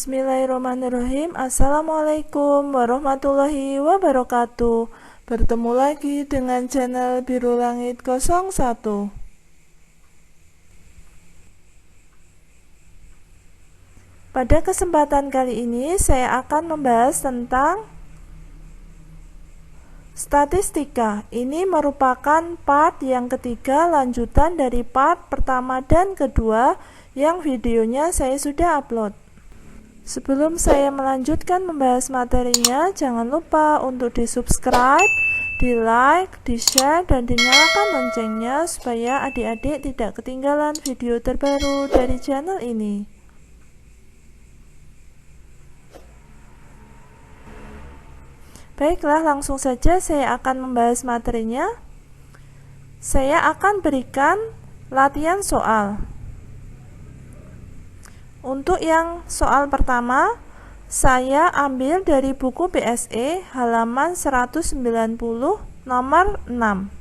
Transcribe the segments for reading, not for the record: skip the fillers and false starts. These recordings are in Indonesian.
Bismillahirrahmanirrahim. Assalamualaikum warahmatullahi wabarakatuh. Bertemu lagi dengan channel Biru Langit 01. Pada kesempatan kali ini saya akan membahas tentang statistika. Ini merupakan part yang ketiga, lanjutan dari part pertama dan kedua yang videonya saya sudah upload. Sebelum saya melanjutkan membahas materinya, jangan lupa untuk di-subscribe, di-like, di-share, dan dinyalakan loncengnya supaya adik-adik tidak ketinggalan video terbaru dari channel ini. Baiklah, langsung saja saya akan membahas materinya. Saya akan berikan latihan soal. Untuk yang soal pertama, saya ambil dari buku BSE halaman 190 nomor 6.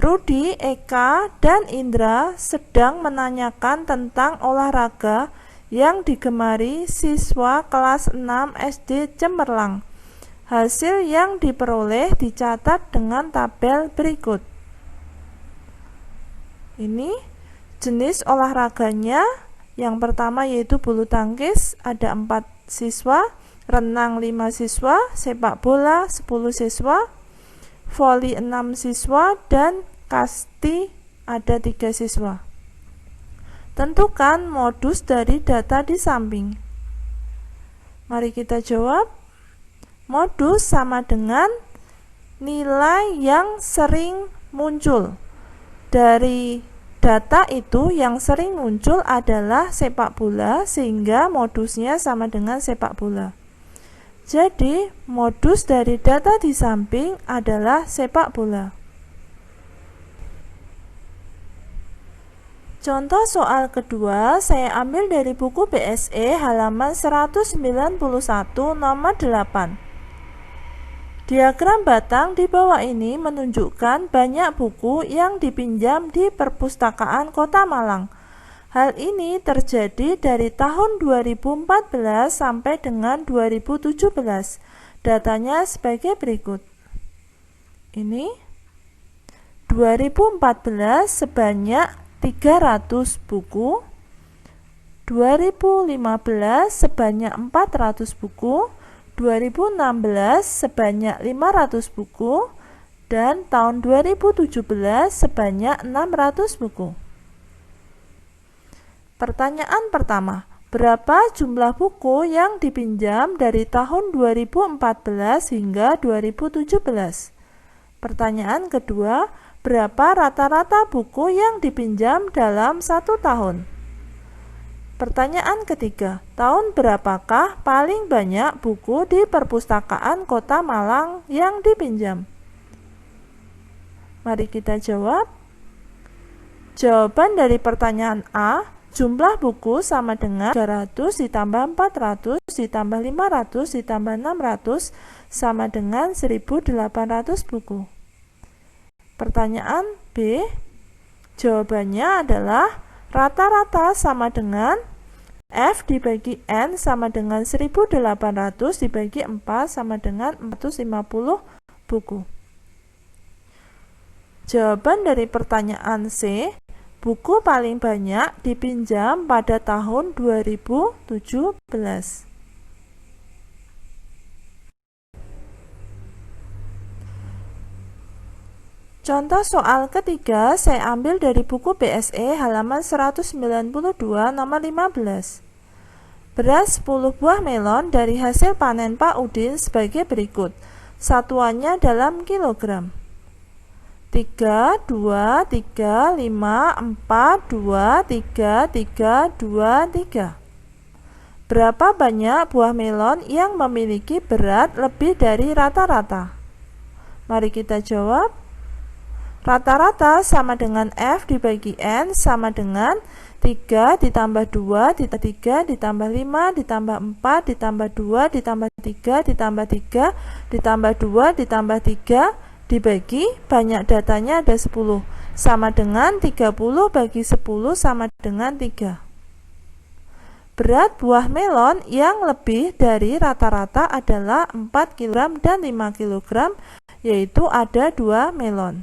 Rudi, Eka, dan Indra sedang menanyakan tentang olahraga yang digemari siswa kelas 6 SD Cemerlang. Hasil yang diperoleh dicatat dengan tabel berikut. Ini jenis olahraganya. Yang pertama yaitu bulu tangkis, ada 4 siswa, renang 5 siswa, sepak bola 10 siswa, voli 6 siswa, dan kasti ada 3 siswa. Tentukan modus dari data di samping. Mari kita jawab. Modus sama dengan nilai yang sering muncul. Dari data itu yang sering muncul adalah sepak bola, sehingga modusnya sama dengan sepak bola. Jadi, modus dari data di samping adalah sepak bola. Contoh soal kedua, saya ambil dari buku BSE halaman 191 nomor 8. Diagram batang di bawah ini menunjukkan banyak buku yang dipinjam di perpustakaan Kota Malang. Hal ini terjadi dari tahun 2014 sampai dengan 2017. Datanya sebagai berikut. Ini 2014 sebanyak 300 buku, 2015 sebanyak 400 buku, 2016 sebanyak 500 buku, dan tahun 2017 sebanyak 600 buku. Pertanyaan pertama, berapa jumlah buku yang dipinjam dari tahun 2014 hingga 2017? Pertanyaan kedua, berapa rata-rata buku yang dipinjam dalam 1 tahun? Pertanyaan ketiga, tahun berapakah paling banyak buku di perpustakaan Kota Malang yang dipinjam? Mari kita jawab. Jawaban dari pertanyaan A, jumlah buku sama dengan 300 ditambah 400 ditambah 500 ditambah 600 sama dengan 1800 buku. Pertanyaan B, jawabannya adalah rata-rata sama dengan F dibagi N sama dengan 1800 dibagi 4 sama dengan 450 buku. Jawaban dari pertanyaan C, buku paling banyak dipinjam pada tahun 2017. Contoh soal ketiga saya ambil dari buku BSE halaman 192 nomor 15. Beras 10 buah melon dari hasil panen Pak Udin sebagai berikut. Satuannya dalam kilogram. 3, 2, 3, 5, 4, 2, 3, 3, 2, 3. Berapa banyak buah melon yang memiliki berat lebih dari rata-rata? Mari kita jawab. Rata-rata sama dengan F dibagi N sama dengan 3 ditambah 2 ditambah 3 ditambah 5 ditambah 4 ditambah 2 ditambah 3 ditambah 3 ditambah 2 ditambah 3 dibagi, banyak datanya ada 10, sama dengan 30 bagi 10 sama dengan 3. Berat buah melon yang lebih dari rata-rata adalah 4 kg dan 5 kg, yaitu ada 2 melon.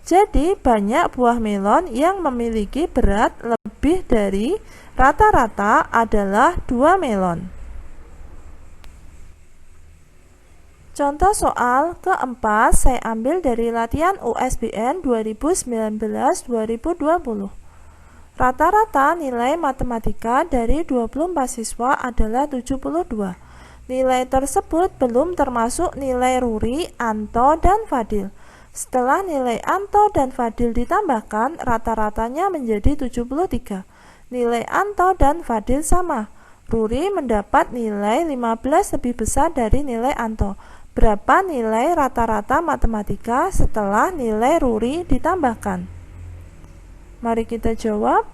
Jadi banyak buah melon yang memiliki berat lebih dari rata-rata adalah 2 melon. Contoh soal keempat saya ambil dari latihan USBN 2019-2020. Rata-rata nilai matematika dari 24 siswa adalah 72. Nilai tersebut belum termasuk nilai Ruri, Anto, dan Fadil. Setelah nilai Anto dan Fadil ditambahkan, rata-ratanya menjadi 73. Nilai Anto dan Fadil sama. Ruri mendapat nilai 15 lebih besar dari nilai Anto. Berapa nilai rata-rata matematika setelah nilai Ruri ditambahkan? Mari kita jawab.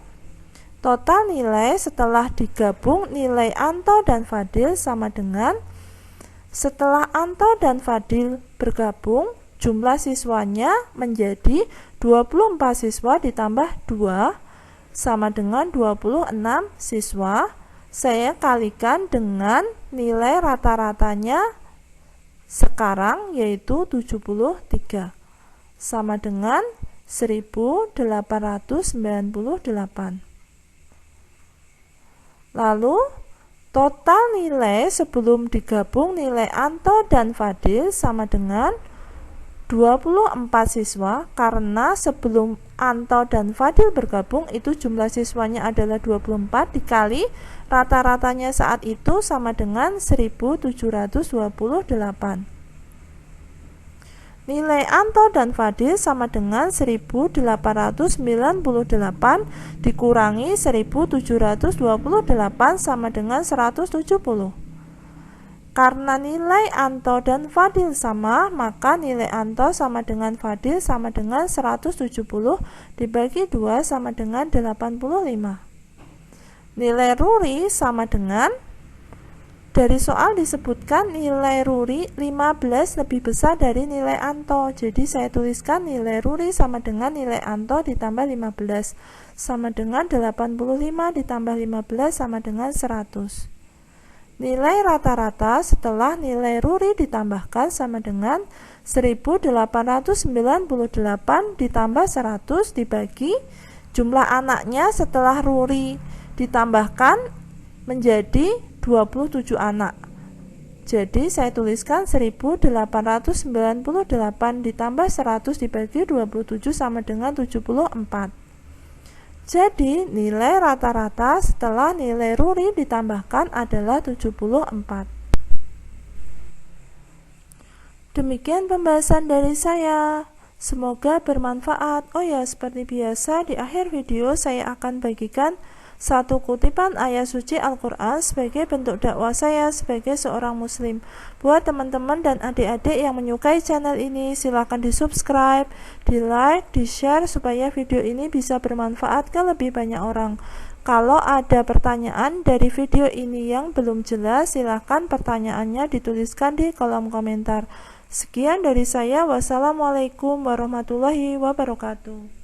Total nilai setelah digabung nilai Anto dan Fadil sama dengan, setelah Anto dan Fadil bergabung, jumlah siswanya menjadi 24 siswa ditambah 2 sama dengan 26 siswa. Saya kalikan dengan nilai rata-ratanya sekarang yaitu 73 sama dengan 1898. Lalu total nilai sebelum digabung nilai Anto dan Fadil sama dengan 24 siswa, karena sebelum Anto dan Fadil bergabung itu jumlah siswanya adalah 24 dikali rata-ratanya saat itu sama dengan 1728. Nilai Anto dan Fadil sama dengan 1898 dikurangi 1728 sama dengan 170. Karena nilai Anto dan Fadil sama, maka nilai Anto sama dengan Fadil sama dengan 170 dibagi 2 sama dengan 85. Nilai Ruri sama dengan, dari soal disebutkan nilai Ruri 15 lebih besar dari nilai Anto. Jadi saya tuliskan nilai Ruri sama dengan nilai Anto ditambah 15 sama dengan 85 ditambah 15 sama dengan 100. Nilai rata-rata setelah nilai Ruri ditambahkan sama dengan 1898 ditambah 100 dibagi jumlah anaknya setelah Ruri ditambahkan menjadi 27 anak. Jadi saya tuliskan 1898 ditambah 100 dibagi 27 sama dengan 74. Jadi nilai rata-rata setelah nilai Ruri ditambahkan adalah 74. Demikian pembahasan dari saya. Semoga bermanfaat. Oh ya, seperti biasa di akhir video saya akan bagikan satu kutipan ayat suci Al-Quran sebagai bentuk dakwah saya sebagai seorang muslim. Buat teman-teman dan adik-adik yang menyukai channel ini, silahkan di subscribe, di like, di share supaya video ini bisa bermanfaat ke lebih banyak orang. Kalau ada pertanyaan dari video ini yang belum jelas, silahkan pertanyaannya dituliskan di kolom komentar. Sekian dari saya. Wassalamualaikum warahmatullahi wabarakatuh.